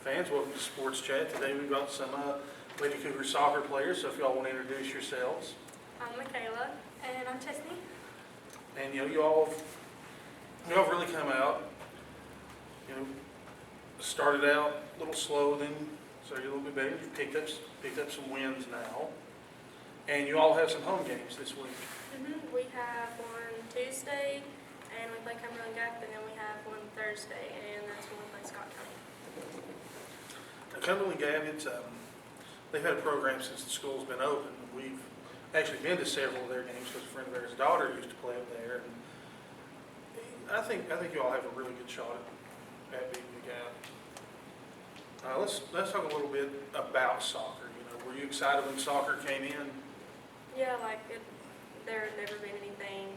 Fans, welcome to Sports Chat. Today we've got some Lady Cougar soccer players, so if y'all want to introduce yourselves. I'm Michaela. And I'm Chesney. And you all have really come out, started out a little slow, then started a little bit better. You've picked up some wins now. And you all have some home games this week. We have one Tuesday, and we play Cumberland Gap, and then we have one Thursday, and that's when we play Scott County. Now, Cumberland Gap, they've had a program since the school's been open. We've actually been to several of their games because a friend of theirs' daughter used to play up there. And I think you all have a really good shot at beating the Gap. Let's talk a little bit about soccer. Were you excited when soccer came in? Yeah, there had never been anything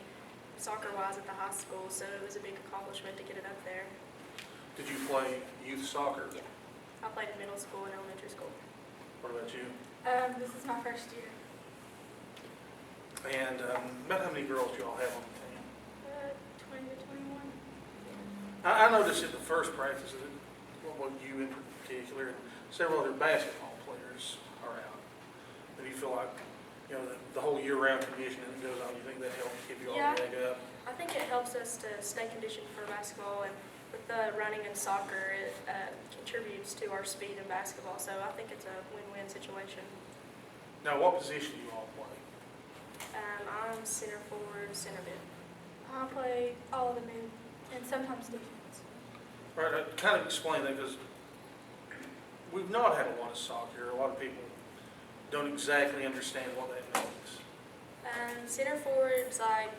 soccer-wise at the high school, so it was a big accomplishment to get it up there. Did you play youth soccer? Yeah. I played in middle school and elementary school. What about you? This is my first year. And about how many girls do you all have on the team? 20 to 21. I noticed at the first practice that you in particular and several other basketball players are out. Do you feel like the whole year-round conditioning that goes on, you think that helps give you all the leg up? I think it helps us to stay conditioned for basketball, and with the running and soccer, it contributes to our speed in basketball. So I think it's a win-win situation. Now, what position do you all play? I'm center forward, center mid. I play all of the mid and sometimes defense. Right, kind of explain that because we've not had a lot of soccer. A lot of people don't exactly understand what that means. Center forward's like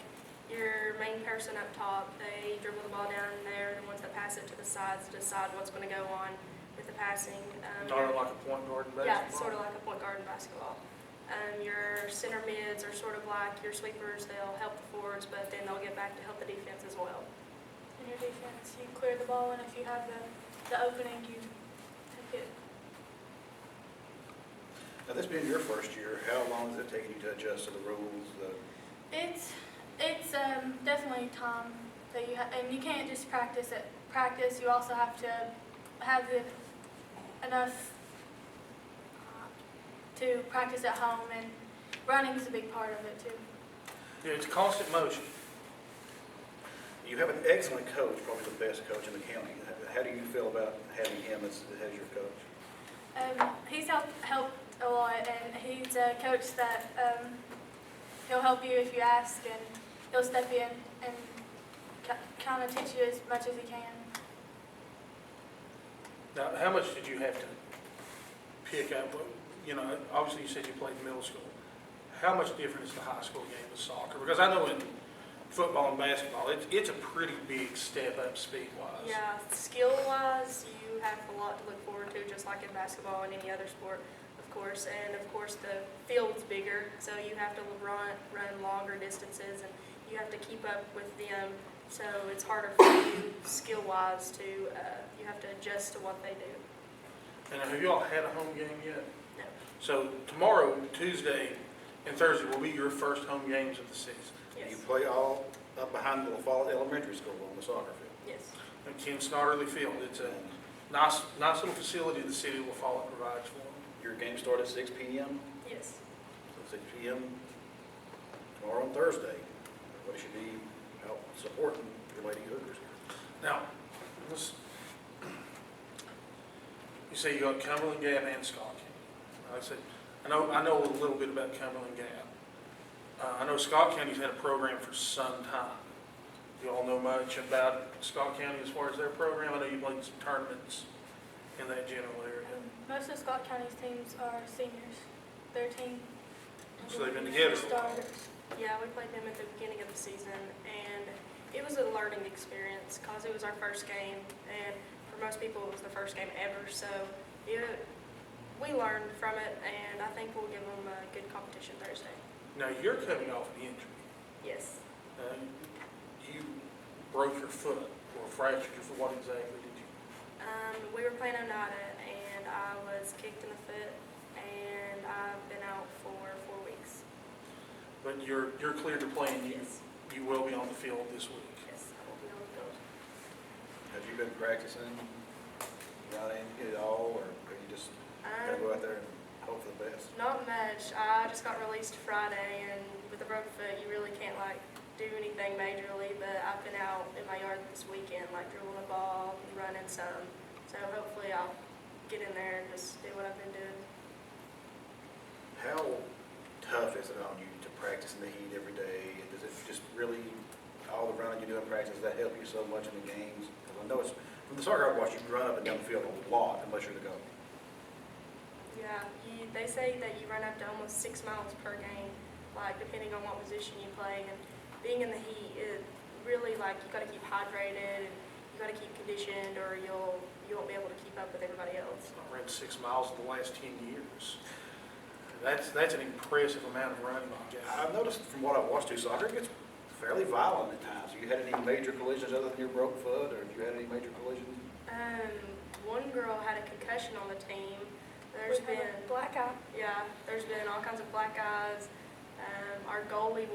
your main person up top. They dribble the ball down in there, and once they pass it to the sides, decide what's going to go on with the passing. Sort of like a point guard in basketball? Yeah, sort of like a point guard in basketball. Your center mids are sort of like your sweepers. They'll help the forwards, but then they'll get back to help the defense as well. In your defense, you clear the ball, and if you have the opening, you take it. Now, this being your first year, how long has it taken you to adjust to the rules? It's definitely time that and you can't just practice at practice. You also have to have enough to practice at home, and running is a big part of it too. Yeah, it's constant motion. You have an excellent coach, probably the best coach in the county. How do you feel about having him as your coach? He's helped a lot, and he's a coach that he'll help you if you ask, and he'll step in and kind of teach you as much as he can. Now, how much did you have to pick up? Obviously you said you played middle school. How much different is the high school game with soccer? Because I know in football and basketball, it's a pretty big step up speed-wise. Yeah, skill-wise, you have a lot to look forward to, just like in basketball and any other sport, of course. And of course, the field's bigger, so you have to run longer distances, and you have to keep up with them. So it's harder for you, skill-wise, to you have to adjust to what they do. And have you all had a home game yet? No. So tomorrow, Tuesday, and Thursday will be your first home games of the season. Yes. You play all up behind the LaFollette Elementary School on the soccer field. Yes. And Ken Snodderly Field, it's a nice little facility the city of LaFollette provides for them. Your game starts at 6 p.m. Yes. So 6 p.m. tomorrow and Thursday. Everybody should be out supporting your Lady Cougars here. Now, you say you got Cumberland Gap and Scott County. Like I said, I know a little bit about Cumberland Gap. I know Scott County's had a program for some time. Do you all know much about Scott County as far as their program? I know you played some tournaments in that general area. Most of Scott County's teams are seniors. Their team. So they've been together a while. Starters. Yeah, we played them at the beginning of the season, and it was a learning experience because it was our first game, and for most people it was the first game ever. So we learned from it, and I think we'll give them a good competition Thursday. Now, you're coming off an injury. Yes. You broke your foot or fractured your foot. What exactly did you? We were playing Oneida, and I was kicked in the foot, and I've been out for 4 weeks. But you're cleared to play, and Yes. you will be on the field this week. Yes, I will be on the field. Have you been practicing? Got in, get it all out there and hope for the best? Not much. I just got released Friday, and with a broken foot, you really can't like do anything majorly. But I've been out in my yard this weekend, like dribbling a ball and running some. So hopefully I'll get in there and just do what I've been doing. How tough is it on you to practice in the heat every day? Does it just really, all the running you do in practice, does that help you so much in the games? Because I know it's, from the soccer I watch, you run up and down the field a lot unless you're the goal. Yeah, they say that you run up to almost 6 miles per game, like depending on what position you play. And being in the heat, it really like you got to keep hydrated and you got to keep conditioned, or you won't be able to keep up with everybody else. I ran 6 miles in the last 10 years. That's an impressive amount of running. I've noticed from what I've watched too, soccer gets fairly violent at times. Have you had any major collisions other than your broke foot, or have you had any major collisions? One girl had a concussion on the team. There's We have been a black eye. Yeah, there's been all kinds of black eyes. Our goalie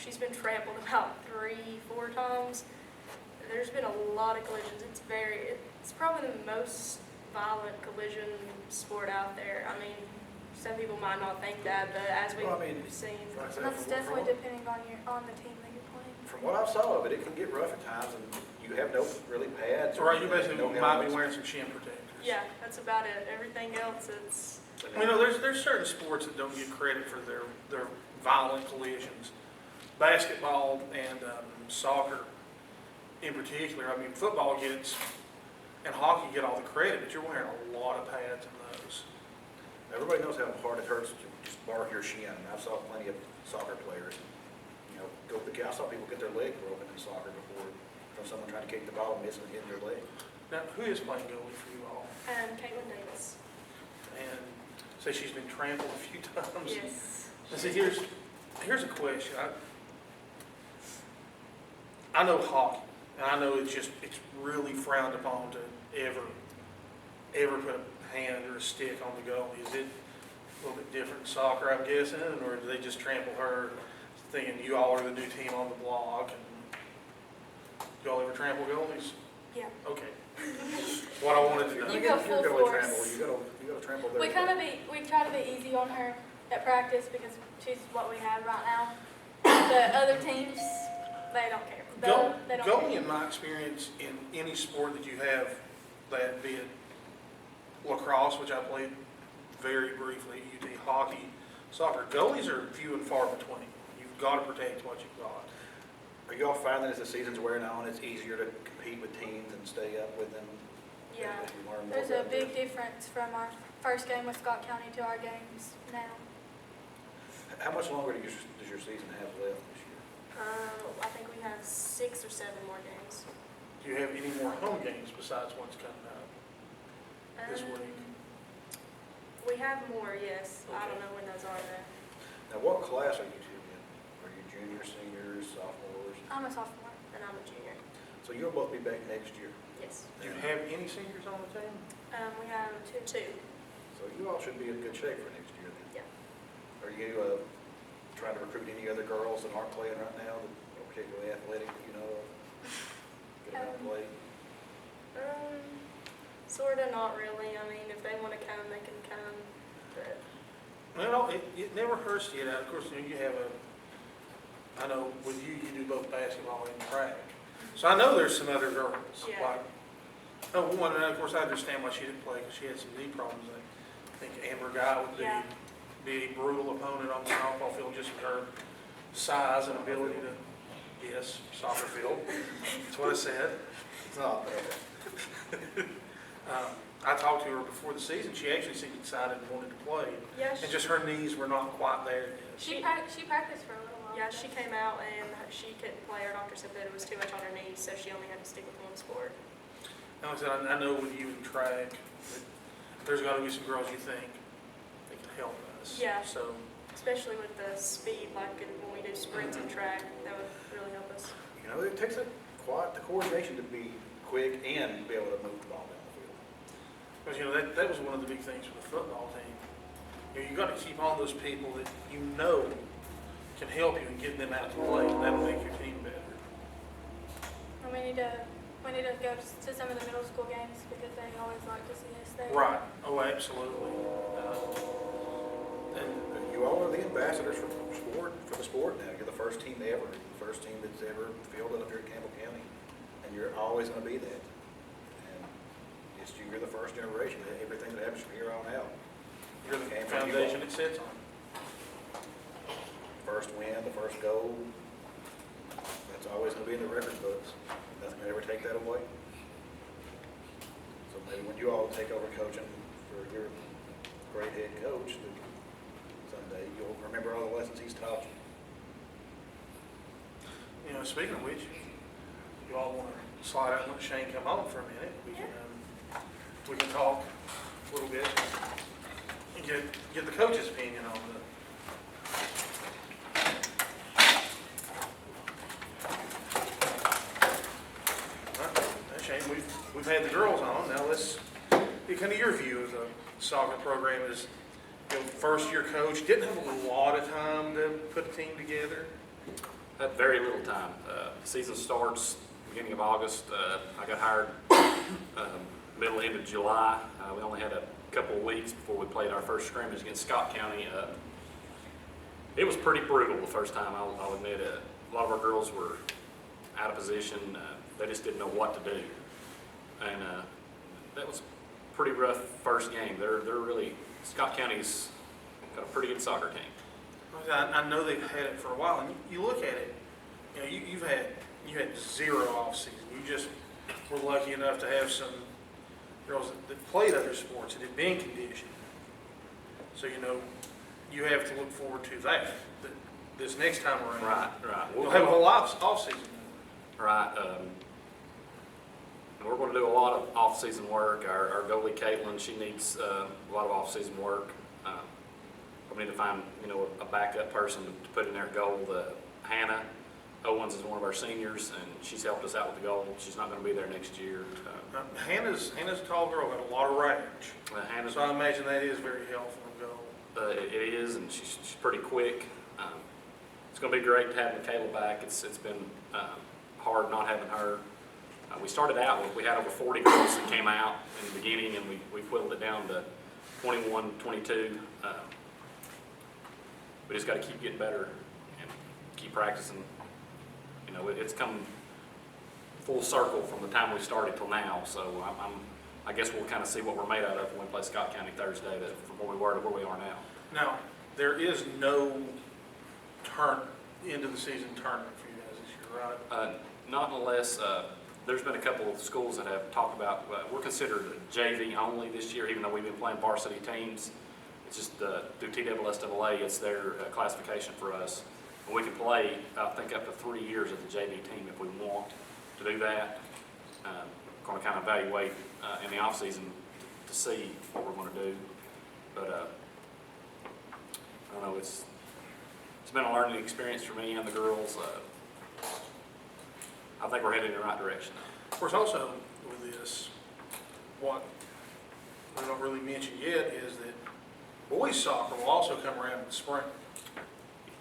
she's been trampled about 3-4 times. There's been a lot of collisions. It's probably the most violent collision sport out there. I mean, some people might not think that, but as we've seen. Like I said, That's definitely depending on the team that you're playing. From what I saw of it, it can get rough at times, and you have no really pads. So right, you basically no might be helmets. wearing some shin protectors. Yeah, that's about it. Everything else, it's You know, there's certain sports that don't get credit for their violent collisions. Basketball and soccer in particular. I mean, football gets, and hockey get all the credit, but you're wearing a lot of pads in those. Everybody knows how hard it hurts to just bark your shin. I saw plenty of soccer players, I saw people get their leg broken in soccer before from someone trying to kick the ball and missing and hitting their leg. Now, who is playing goalie for you all? Caitlin Davis. And say she's been trampled a few times. Yes. And see, here's a question. I know hockey, and I know it's really frowned upon to ever put a hand or a stick on the goalie. Is it a little bit different in soccer, I'm guessing, or do they just trample her, thinking you all are the new team on the block? And y'all ever trample goalies? Yeah. Okay. What I wanted to know. You go If full you're gonna force. trample, you gotta trample there. We try to be easy on her at practice because she's what we have right now. The other teams, they don't care. They don't Goalie, care. in my experience, in any sport that you have, that be it lacrosse, which I played very briefly, UT hockey, soccer, goalies are few and far between. You've got to protect what you've got. Are y'all finding as the season's wearing on, it's easier to compete with teams and stay up with them? Yeah. As you learn more There's a about big this? difference from our first game with Scott County to our games now. How much longer does your season have left this year? I think we have 6 or 7 more games. Do you have any more home games besides what's coming up this week? We have more, yes. I Okay. don't know when those are though. Now, what class are you two in? Are you juniors, seniors, sophomores? I'm a sophomore. And I'm a junior. So you'll both be back next year. Yes. Do you have any seniors on the team? We have two. So you all should be in good shape for next year then. Yeah. Are you trying to recruit any other girls that aren't playing right now, that are particularly athletic, that you know of? Get them out and play? Sorta, not really. I mean, if they want to come, they can come. But Well, it never hurts to get out. Of course, you have I know with you do both basketball and track. So I know there's some other girls. Yeah. Like, one, and of course I understand why she didn't play, because she had some knee problems. I think Amber Guy would Yeah. be a brutal opponent on the softball field, just with her size and ability to, yes, soccer field. That's what I said. Oh, okay. I talked to her before the season. She actually seemed excited and wanted to play. yeah, And just her knees were not quite there yet. She practiced for a little while. yeah, she came out and she couldn't play. Her doctor said that it was too much on her knees, so she only had to stick with one sport. Like I said, I know with you in track, that there's got to be some girls you think that can help us. Yeah. So, Especially with the speed, like when we do sprints and track, that would really help us. You know, it takes quite the coordination to be quick and be able to move the ball down the field. because that was one of the big things for the football team. You got to keep on those people that you know can help you and get them out to play, and that'll make your team better. And we need to go to some of the middle school games because they always like to see us there. Right. Oh, absolutely. you all are the ambassadors for the sport now. You're the first team ever, the first team that's ever fielded up here at Campbell County, and you're always going to be that. And you're the first generation. Everything that happens from here on out. You're the foundation it sits on. First win, the first goal. That's always going to be in the record books. Nothing can ever take that away. So maybe when you all take over coaching for your great head coach, that someday you'll remember all the lessons he's taught you. You know, speaking of which, you all want to slide out and let Shane come on for a minute. We can talk a little bit and get the coach's opinion on the. Shane, we've had the girls on. Now let's get kind of your view of the soccer program as first year coach. Didn't have a lot of time to put a team together. Had very little time. Season starts beginning of August. I got hired middle end of July. We only had a couple of weeks before we played our first scrimmage against Scott County. It was pretty brutal the first time, I'll admit. A lot of our girls were out of position. They just didn't know what to do. And that was a pretty rough first game. They're really, Scott County's got a pretty good soccer team. I know they've had it for a while, and you look at it, you know, you had zero off season. You just were lucky enough to have some girls that played other sports and had been conditioned. So, you know, you have to look forward to that this next time around. Right. We'll have a whole off season. Right. And we're going to do a lot of off-season work. Our goalie, Caitlin, she needs a lot of off-season work. We need to find, a backup person to put in there at goal. Hannah Owens is one of our seniors, and she's helped us out with the goal. She's not going to be there next year. Hannah's a tall girl, got a lot of range. So I imagine that is very helpful in goal. It is, and she's pretty quick. It's going to be great to have Michaela back. It's been hard not having her. We started out we had over 40 girls that came out in the beginning, and we whittled it down to 21, 22. We just got to keep getting better and keep practicing. It's come full circle from the time we started till now. So I guess we'll kind of see what we're made out of when we play Scott County Thursday, from where we were to where we are now. Now, there is no end of the season tournament for you guys this year, right? Not unless there's been a couple of schools that have talked about, we're considered JV only this year, even though we've been playing varsity teams. It's just through TSSAA, it's their classification for us. And we can play, I think, up to 3 years of the JV team if we want to do that. Going to kind of evaluate in the off season to see what we're going to do. But I don't know, it's been a learning experience for me and the girls. I think we're heading in the right direction. Of course, also with this, what we don't really mention yet is that boys soccer will also come around in the spring.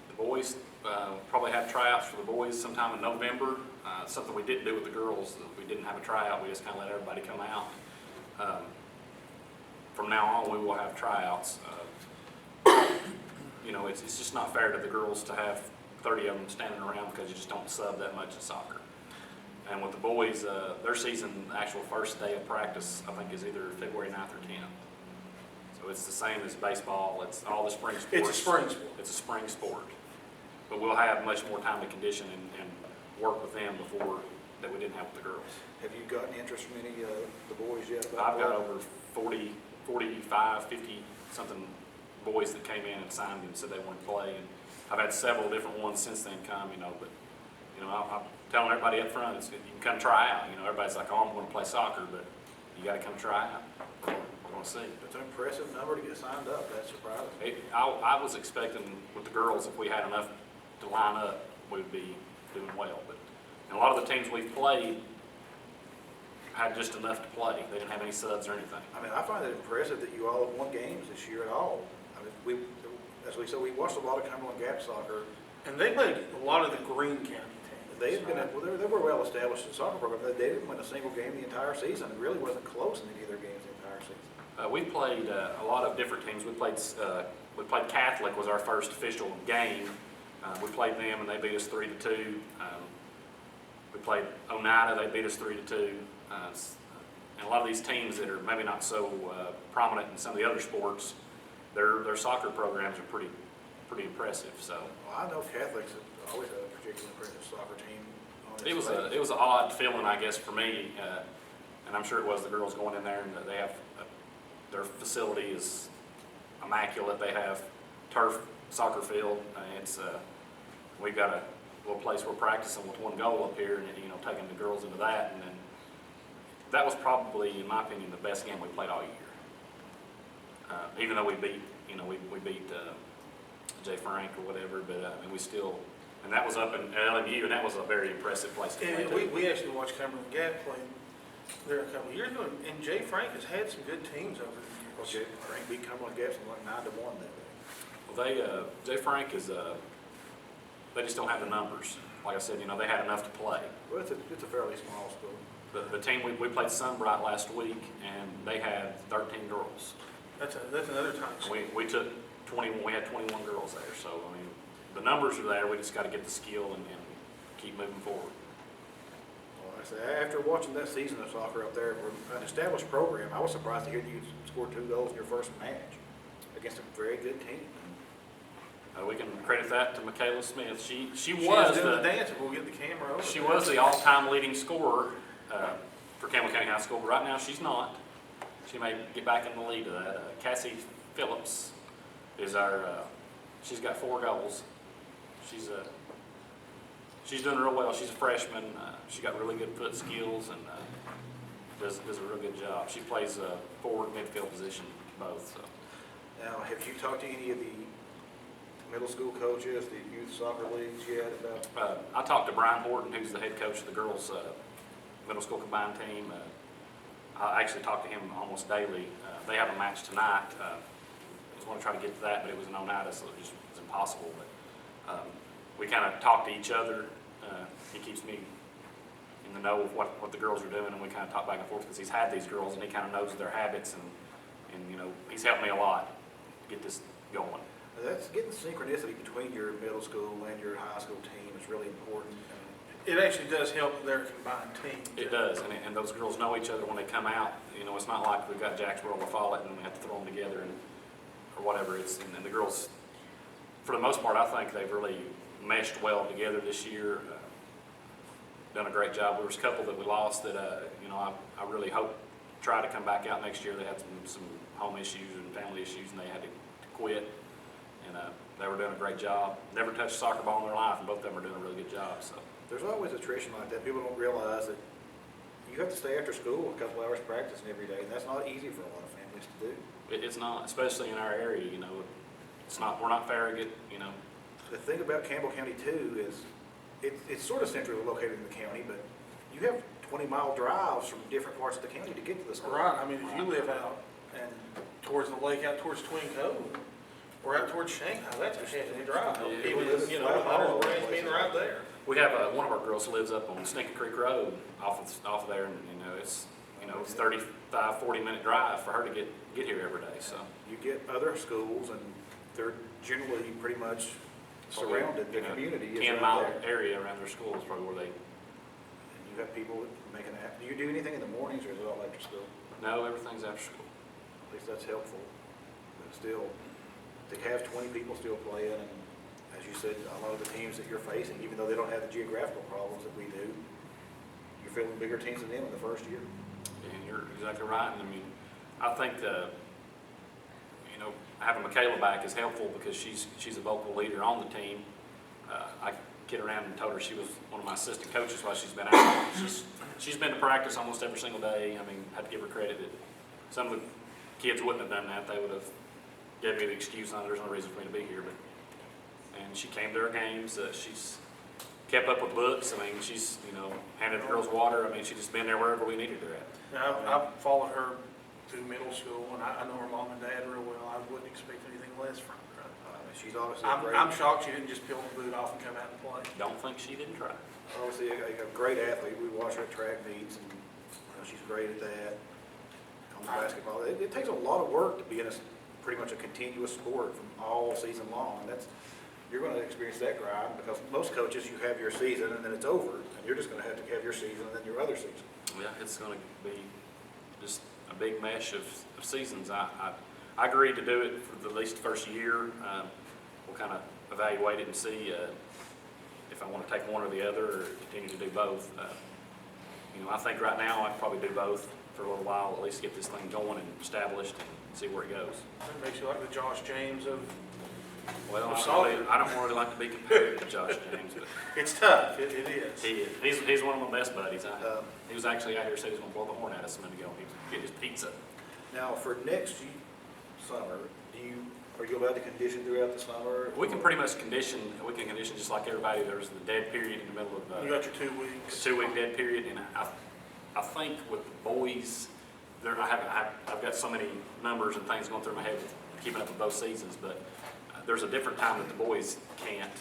The boys probably have tryouts for the boys sometime in November. Something we didn't do with the girls. We didn't have a tryout. We just kind of let everybody come out. From now on, we will have tryouts. It's just not fair to the girls to have 30 of them standing around because you just don't sub that much in soccer. And with the boys, their season, actual first day of practice, I think, is either February 9th or 10th. So it's the same as baseball. It's all the spring sports. It's a spring sport. It's a spring sport. But we'll have much more time to condition and work with them before that we didn't have with the girls. Have you gotten interest from any of the boys yet? I've got over 40, 45, 50 something boys that came in and signed and said they wanted to play. And I've had several different ones since then come, but I'm telling everybody up front, you can come try out. Everybody's like, oh, I'm going to play soccer, but you got to come try out. We're going to see. It's an impressive number to get signed up. That's surprising. I was expecting with the girls, if we had enough to line up, we would be doing well. But and a lot of the teams we've played had just enough to play. They didn't have any subs or anything. I find it impressive that you all have won games this year at all. As we said, we watched a lot of Cumberland Gap soccer. And they played a lot of the Greene County teams. They've been, they were well established in the soccer program. They didn't win a single game the entire season. It really wasn't close in any of their games the entire season. We played a lot of different teams. We we played Catholic was our first official game. We played them and they beat us 3-2. We played Oneida, they beat us 3-2. And a lot of these teams that are maybe not so prominent in some of the other sports, their soccer programs are pretty impressive. So Well, I know Catholics have always had a particularly impressive soccer team on its it was an odd feeling, I guess, for me, and I'm sure it was the girls going in there, and they have their facility is immaculate. They have turf soccer field. We've got a little place we're practicing with one goal up here, and taking the girls into that, and then that was probably, in my opinion, the best game we played all year. Even though we beat, we beat Jay Frank or whatever, but we still, and that was up in LMU, and that was a very impressive place to play. And we actually watched Cumberland Gap play there a couple of years ago, and Jay Frank has had some good teams over the Well, years. Frank beat Cumberland Gap like 9-1 that day. Well, Jay Frank is, they just don't have the numbers. Like I said, they had enough to play. Well, it's a fairly small school. The team, we played Sunbright last week, and they had 13 girls. That's another time. We took 21, we had 21 girls there, so, the numbers are there, we just gotta get the skill and keep moving forward. Well, like I say, after watching that season of soccer up there, for an established program, I was surprised to hear that you scored 2 goals in your first match against a very good team. We can credit that to Michaela Smith. She She was doing the the, dance, and we'll get the camera over. she there. was the all-time leading scorer, for Campbell County High School, but right now she's not. She may get back in the lead of that. Cassie Phillips is she's got 4 goals. She's doing real well. She's a freshman. She got really good foot skills and does a real good job. She plays forward midfield position both. So. Now, have you talked to any of the middle school coaches, the youth soccer leagues yet about? I talked to Brian Horton, who's the head coach of the girls' middle school combined team. I actually talk to him almost daily. They have a match tonight. I was going to try to get to that, but it was in Oneida, so it just was impossible. But we kind of talk to each other. He keeps me in the know of what the girls are doing, and we kind of talk back and forth because he's had these girls and he kind of knows their habits, and he's helped me a lot to get this going. That's getting synchronicity between your middle school and your high school team is really important. It actually does help their combined team. It does, and those girls know each other when they come out. It's not like we've got Jacksboro or Follett and we have to throw them together or whatever. And the girls, for the most part, I think they've really meshed well together this year. Done a great job. There was a couple that we lost that I really hope try to come back out next year. They had some home issues and family issues, and they had to quit. And they were doing a great job. Never touched a soccer ball in their life, and both of them are doing a really good job. So. There's always attrition like that. People don't realize that you have to stay after school a couple hours practicing every day, and that's not easy for a lot of families to do. It's not, especially in our area. It's not. We're not Farragut. The thing about Campbell County too is it's sort of centrally located in the county, but you have 20-mile drives from different parts of the county to get to the school. Right, if you live out and towards the lake, out towards Twin Cove, or out towards Shanghai, that's a heavy drive. Yeah, Even, Hunter's Ranch being right there. We have one of our girls lives up on Stinky Creek Road off of there, and it's 35-40 minute drive for her to get here every day. So You get other schools, and they're generally pretty much surrounded. The community is 10-mile right there. area around their school is probably where they. And you have people making that. Do you do anything in the mornings, or is it all after school? No, everything's after school. At least that's helpful. But still, to have 20 people still playing, and as you said, a lot of the teams that you're facing, even though they don't have the geographical problems that we do, you're feeling bigger teams than them in the first year. And you're exactly right. And I think having Michaela back is helpful because she's a vocal leader on the team. I kid around and told her she was one of my assistant coaches while she's been out. She's been to practice almost every single day. Had to give her credit that some of the kids wouldn't have done that. They would have gave me the excuse on there's no reason for me to be here. And she came to our games. She's kept up with books. She's handed the girls water. She's just been there wherever we needed her at. Now, I've followed her through middle school, and I know her mom and dad real well. I wouldn't expect anything less from her. She's obviously a great, I'm shocked she didn't just peel the boot off and come out and play. Don't think she didn't try. obviously a great athlete. We watch her at track meets, and she's great at that. On the basketball, it takes a lot of work to be in a pretty much a continuous sport from all season long. And you're going to experience that grind because most coaches, you have your season and then it's over. And you're just going to have your season and then your other season. Yeah, it's going to be just a big mesh of seasons. I agreed to do it for at least the first year. We'll kind of evaluate it and see if I want to take one or the other or continue to do both. I think right now I'd probably do both for a little while, at least get this thing going and established and see where it goes. That makes you like the Josh James of, Well, Solid. I don't really like to be compared to Josh James, but it's tough, it is. he is. He's one of my best buddies. He was actually out here saying he was going to blow the horn at us a minute ago. He was getting his pizza. Now, for next summer, are you allowed to condition throughout the summer? We can pretty much condition. We can condition just like everybody. There's the dead period in the middle of You got your 2 weeks. the 2-week dead period, and I think with the boys, I've got so many numbers and things going through my head keeping up with both seasons, but there's a different time that the boys can't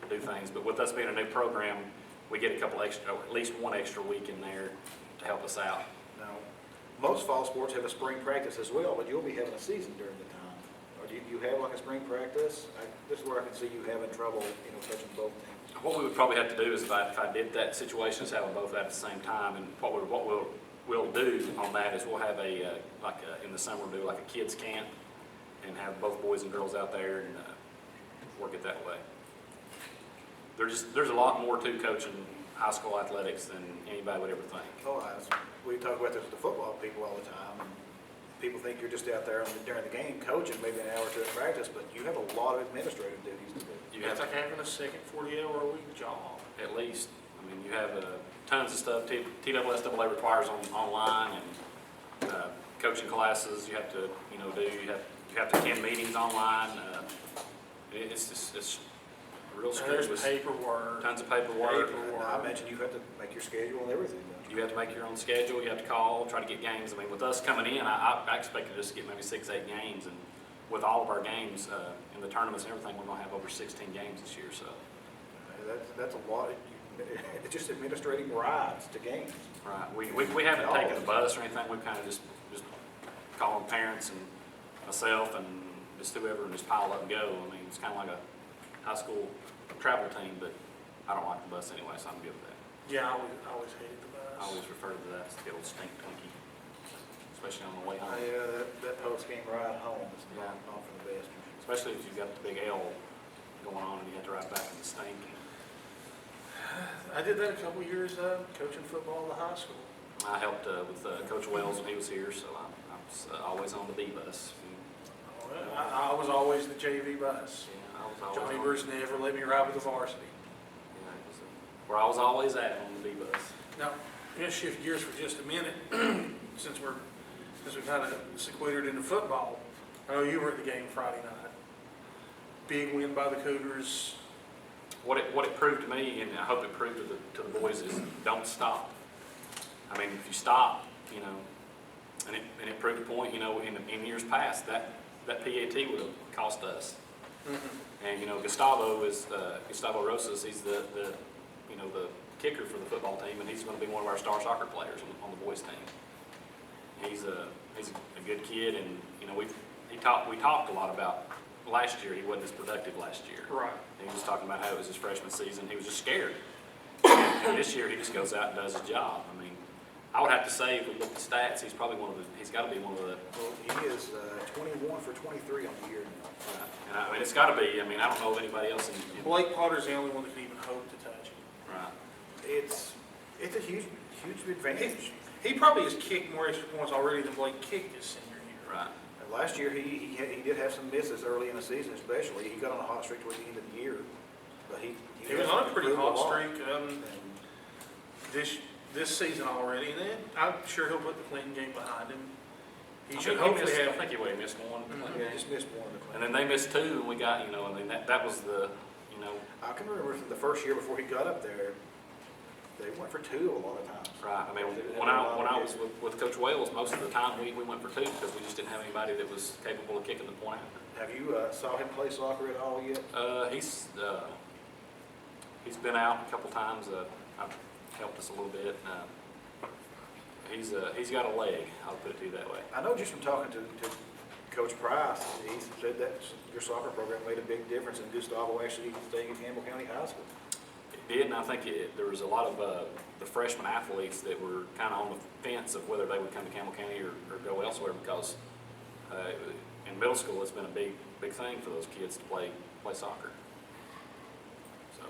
do things. But with us being a new program, we get a couple extra, at least one extra week in there to help us out. Now, most fall sports have a spring practice as well, but you'll be having a season during the time. Or do you have like a spring practice? This is where I can see you having trouble, touching both things. What we would probably have to do is if I did that situation is have them both at the same time, and what we'll do on that is we'll have in the summer do like a kids camp and have both boys and girls out there and work it that way. There's a lot more to coaching high school athletics than anybody would ever think. We talk about this with the football people all the time, and people think you're just out there during the game coaching maybe an hour or two at practice, but you have a lot of administrative duties to do. It's like having a second 40-hour-a-week job. At least. I mean, you have tons of stuff TSSAA requires online, and coaching classes you have to do. You have to attend meetings online. It's real There's strenuous. paperwork. Tons of paperwork. And I mentioned you have to make your schedule and everything. don't you? You have to make your own schedule. You have to call, try to get games. I mean, with us coming in, I expected us to get maybe 6, 8 games, and with all of our games in the tournaments and everything, we're going to have over 16 games this year. So, That's a lot. It's just administrating rides to games. right, we haven't taken the bus or anything. We've kind of just calling parents and myself and just whoever and just pile up and go. I mean, it's kind of like a high school travel team, but I don't like the bus anyway, so I'm good with that. Yeah, I always hated the bus. I always refer to that as the old stink Twinkie, especially on the way home. Yeah, that post-game ride home is Yeah. not for the best. Especially if you've got the big L going on and you have to ride back in the stink. I did that a couple of years coaching football at the high school. I helped with Coach Wells when he was here, so I was always on the B bus. I was always the JV bus. Yeah, I was always Johnny on, Bruce never let me ride with the varsity. yeah, it was, where I was always at on the B bus. Now, I'm going to shift gears for just a minute, since we kind of sequestered into football. I know you were at the game Friday night. Big win by the Cougars. What it proved to me, and I hope it proved to the boys, is don't stop. I mean, if you stop, and it proved a point, in years past, that PAT would have cost us. Mm-hmm. And Gustavo Rosas, he's the kicker for the football team, and he's going to be one of our star soccer players on the boys team. He's a good kid, and we talked a lot about last year. He wasn't as productive last year. Right. And he was talking about how it was his freshman season. He was just scared. And this year he just goes out and does his job. I mean, I would have to say, if we look at the stats, he's probably he's got to be one of the. Well, he is 21 for 23 on the year now. And I mean, it's got to be. I mean, I don't know of anybody else in Blake Potter's the only one that can even hope to touch him. Right. It's a huge advantage. He probably has kicked more extra points already than Blake kicked his senior year. Right. And last year he did have some misses early in the season, especially. He got on a hot streak toward the end of the year, but he was on a pretty improved hot lot. streak this season already, and then I'm sure he'll put the Clinton game behind him. He should hopefully I have. think he would missed one. Mhm. Yeah, just missed one. And then they missed 2, and we got, I mean, that was the, I can remember from the first year before he got up there, they went for 2 a lot of times. right. I mean, when I was with Coach Wales, most of the time we went for 2 because we just didn't have anybody that was capable of kicking the point out. Have you saw him play soccer at all yet? He's been out a couple times. I've helped us a little bit. He's got a leg. I'll put it to you that way. I know just from talking to Coach Price, he said that your soccer program made a big difference in Gustavo actually staying in Campbell County High School. It did, and I think there was a lot of the freshman athletes that were kind of on the fence of whether they would come to Campbell County or go elsewhere because in middle school it's been a big thing for those kids to play soccer. So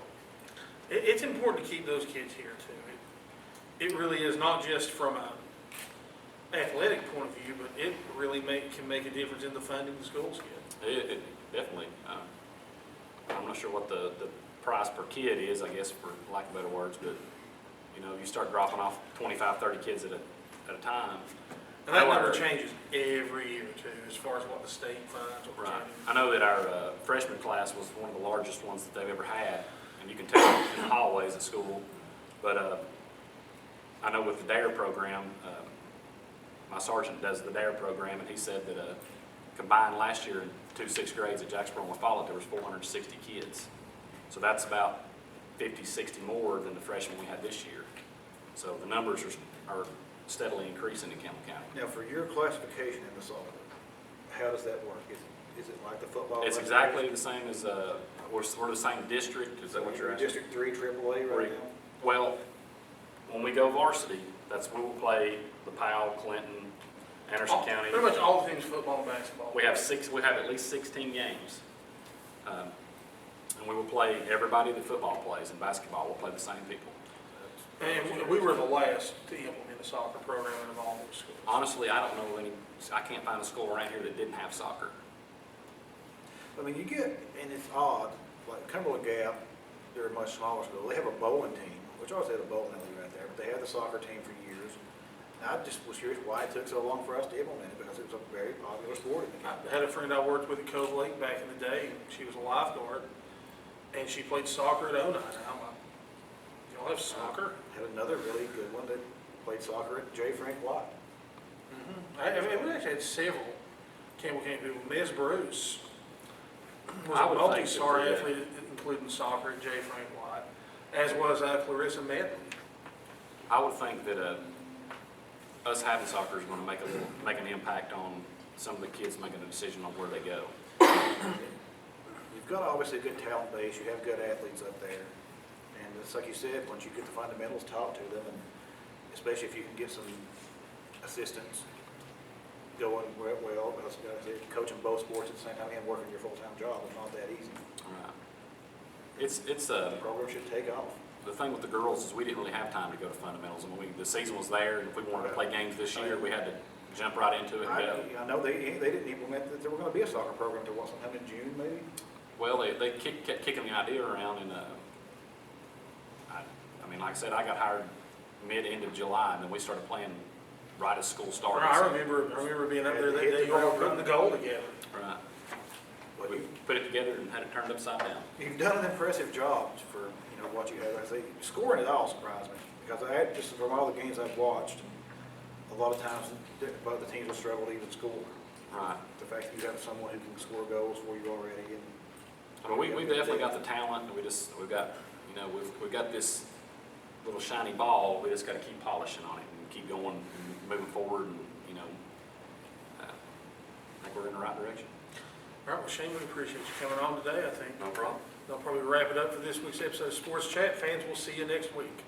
It's important to keep those kids here too. It really is, not just from a athletic point of view, but it really can make a difference in the funding the schools get. it definitely. I'm not sure what the price per kid is, I guess, for lack of better words, but you know, you start dropping off 25, 30 kids at a time. And that number changes every year too, as far as what the state funds. Right. I know that our freshman class was one of the largest ones that they've ever had, and you can tell in the hallways at school. But I know with the DARE program, my sergeant does the DARE program, and he said that combined last year in 2 6th grades at Jacksboro and Wauffalla, there was 460 kids. So that's about 50, 60 more than the freshmen we had this year. So the numbers are steadily increasing in Campbell County. Now, for your classification in the soccer, how does that work? Is it like the football? It's exactly the same as, we're the same district, is that what you're asking? District 3 AAA right now? Well, when we go varsity, we will play the Powell, Clinton, Anderson County. Pretty much all things football and basketball. We have at least 16 games. And we will play everybody that football plays, and basketball, we'll play the same people. And we were the last to implement a soccer program in all those schools. Honestly, I don't know I can't find a school around here that didn't have soccer. I mean, you get, and it's odd, like Cumberland Gap, they're a much smaller school. They have a bowling team, which always had a bowling alley right there, but they had the soccer team for years. And I just was curious why it took so long for us to implement it, because it was a very popular sport in the county. I had a friend I worked with at Cove Lake back in the day, and she was a lifeguard, and she played soccer at 09. And I'm like, y'all have soccer? Had another really good one that played soccer at J. Frank White. I mean, we actually had several Campbell County people. Ms. Bruce was I a would multi-star think that, athlete, including soccer at J. Frank White, as was Clarissa Medley. I would think that us having soccer is going to make an impact on some of the kids making a decision on where they go. You've got obviously a good talent base. You have good athletes up there. And it's like you said, once you get the fundamentals taught to them, and especially if you can get some assistants going well, because coaching both sports at the same time and working your full-time job is not that easy. Right. It's The program should take off. the thing with the girls is we didn't really have time to go to fundamentals. I mean, the season was there, and if we wanted to play games this year, we had to jump right into it and go. I know they didn't implement that there were going to be a soccer program until sometime in June, maybe? Well, they kept kicking the idea around, and I mean, like I said, I got hired end of July, and then we started playing right as school started. I remember being up there that day, you all were putting the goal together. Right. But We put it together and had it turned upside down. you've done an impressive job for what you have. I say scoring it all surprised me, because just from all the games I've watched, a lot of times both the teams will struggle to even score. Right. The fact that you have someone who can score goals for you already, and I mean, we definitely got the talent, and we've got this little shiny ball. We just got to keep polishing on it and keep going and moving forward, and I think we're in the right direction. All right, well, Shane, we appreciate you coming on today, I think. No problem. They'll probably wrap it up for this week's episode of Sports Chat. Fans, we'll see you next week.